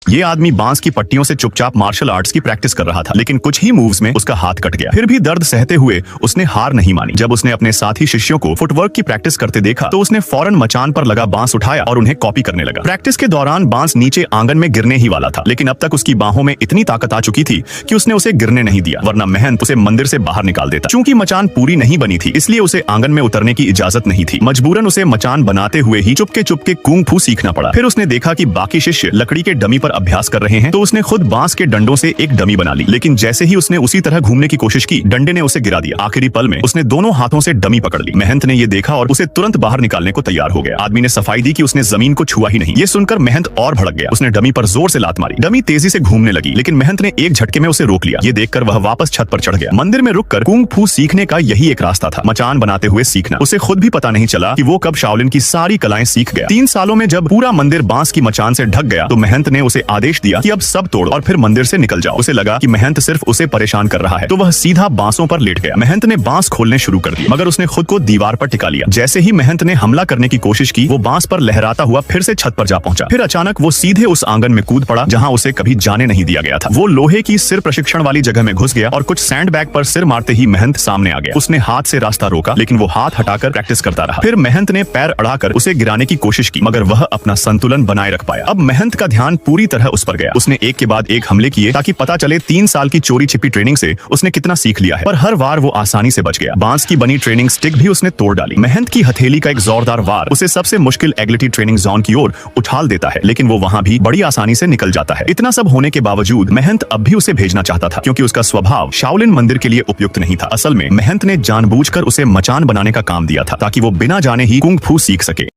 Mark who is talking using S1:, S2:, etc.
S1: ये आदमी बांस की पट्टियों से चुपचाप मार्शल आर्ट्स की प्रैक्टिस कर रहा था, लेकिन कुछ ही मूव्स में उसका हाथ कट गया। फिर भी दर्द सहते हुए उसने हार नहीं मानी। जब उसने अपने साथी शिष्यों को फुटवर्क की प्रैक्टिस करते देखा तो उसने फौरन मचान पर लगा बांस उठाया और उन्हें कॉपी करने लगा। प्रैक्टिस के दौरान बांस नीचे आंगन में गिरने ही वाला था, लेकिन अब तक उसकी बाहों में इतनी ताकत आ चुकी थी कि उसने उसे गिरने नहीं दिया, वरना महंत उसे मंदिर से बाहर निकाल देता। चूंकि मचान पूरी नहीं बनी थी, इसलिए उसे आंगन में उतरने की इजाजत नहीं थी। मजबूरन उसे मचान बनाते हुए ही चुपके चुपके कुंग फू सीखना पड़ा। फिर उसने देखा कि बाकी शिष्य लकड़ी के डमी पर अभ्यास कर रहे हैं, तो उसने खुद बांस के डंडों से एक डमी बना ली। लेकिन जैसे ही उसने उसी तरह घूमने की कोशिश की, डंडे ने उसे गिरा दिया। आखिरी पल में उसने दोनों हाथों से डमी पकड़ ली। महंत ने ये देखा और उसे तुरंत बाहर निकालने को तैयार हो गया। आदमी ने सफाई दी कि उसने जमीन को छुआ ही नहीं। ये सुनकर महंत और भड़क गया। उसने डमी पर जोर से लात मारी। डमी तेजी से घूमने लगी, लेकिन महंत ने एक झटके में उसे रोक लिया। ये देखकर वह वापस छत पर चढ़ गया। मंदिर में रुककर कुंग फू सीखने का यही एक रास्ता था, मचान बनाते हुए सीखना। उसे खुद भी पता नहीं चला कि वो कब शाओलिन की सारी कलाएं सीख गया। 3 सालों में जब पूरा मंदिर बांस की मचान से ढक गया तो महंत ने उसे आदेश दिया कि अब सब तोड़ और फिर मंदिर से निकल जाओ। उसे लगा कि महंत सिर्फ उसे परेशान कर रहा है, तो वह सीधा बांसों पर लेट गया। महंत ने बांस खोलने शुरू कर दिए, मगर उसने खुद को दीवार पर टिका लिया। जैसे ही महंत ने हमला करने की कोशिश की, वो बांस पर लहराता हुआ फिर से छत पर जा पहुंचा। फिर अचानक वो सीधे उस आंगन में कूद पड़ा जहां उसे कभी जाने नहीं दिया गया था। वो लोहे की सिर प्रशिक्षण वाली जगह में घुस गया और कुछ सैंडबैग पर सिर मारते ही महंत सामने आ गया। उसने हाथ से रास्ता रोका, लेकिन वो हाथ हटाकर प्रैक्टिस करता रहा। फिर महंत ने पैर अड़ाकर उसे गिराने की कोशिश की, मगर वह अपना संतुलन बनाए रख पाया। अब महंत का ध्यान पूरी तरह उस पर गया। उसने एक के बाद एक हमले किए ताकि पता चले 3 साल की चोरी छिपी ट्रेनिंग से उसने कितना सीख लिया है। पर हर वार वो आसानी से बच गया। बांस की बनी ट्रेनिंग स्टिक भी उसने तोड़ डाली। महंत की हथेली का एक जोरदार वार उसे सबसे मुश्किल एग्लिटी ट्रेनिंग जोन की ओर उछाल देता है, लेकिन वो वहां भी बड़ी आसानी से निकल जाता है। इतना सब होने के बावजूद महंत अब भी उसे भेजना चाहता था, क्योंकि उसका स्वभाव शाओलिन मंदिर के लिए उपयुक्त नहीं था। असल में महंत ने जानबूझकर उसे मचान बनाने का काम दिया था, ताकि वो बिना जाने ही कुंग फू सीख सके।